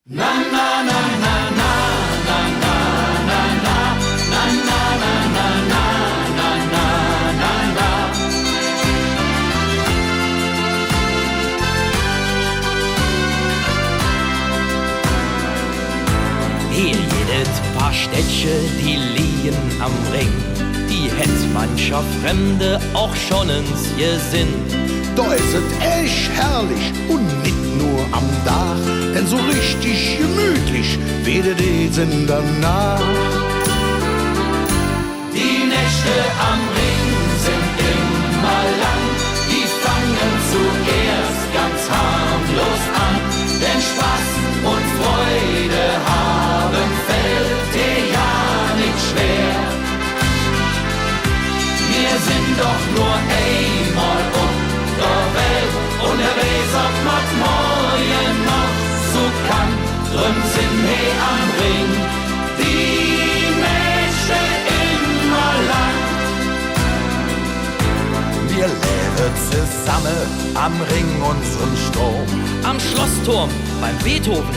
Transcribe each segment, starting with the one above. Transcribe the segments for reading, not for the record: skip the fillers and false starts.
Hier jedes paar Städtche, die liegen am Ring, die hätt mancher Fremde auch schon ins Gesinn. Da ist es echt herrlich und nicht nur am Dach, denn so richtig gemütlich wedet es in danach. Die Nächte am Ring sind immer lang, die fangen zuerst ganz harmlos an, denn Spaß und Freude haben fällt dir ja nicht schwer. Wir sind doch nur einmal der Welt und er weiß, ob man morgen noch so kann. Drum sind wir am Ring, die Nächte immer lang. Wir leben zusammen am Ring unseren Strom. Am Schlossturm, beim Beethoven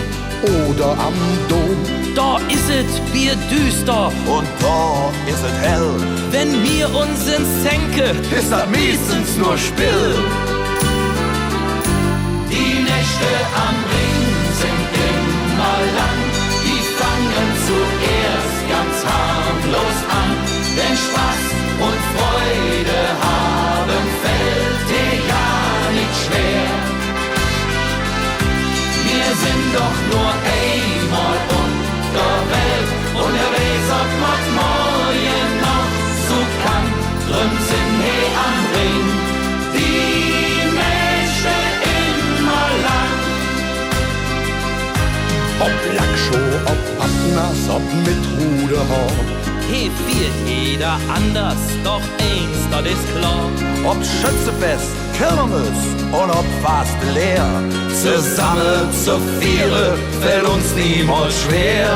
Oder am Dom. da is it wie düster. Und da ist es hell, Wenn wir uns ins Senke, ist das meistens nur still. Die Nächte am Ring sind immer lang, die fangen zuerst ganz harmlos an, denn Spaß und Freude haben fällt dir ja nicht schwer. Wir sind doch nur einmal der Welt und er weiß, ob man morgen noch so kann. Drum sind wir am Ring, die Nächte immer lang. Ob Lackschuh, ob Abnas, ob mit Ruderhorn. he fehlt jeder anders, doch eins, das ist klar. Ob Schützefest, Kirmes und ob fast leer, zusammen zu viere fällt uns niemals schwer.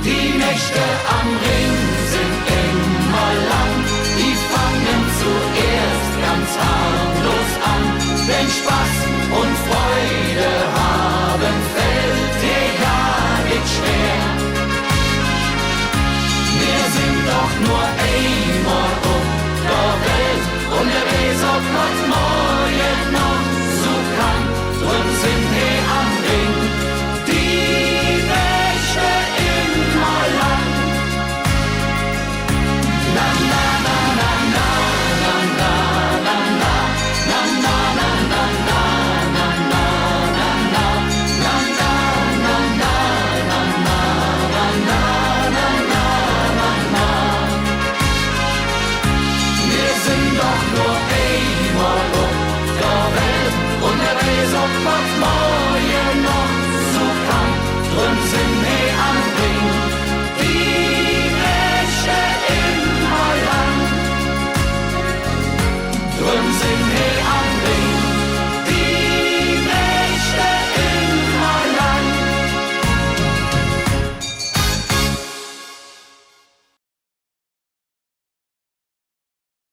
Die Nächte am Ring sind immer lang, die fangen zuerst ganz harmlos an, denn Spaß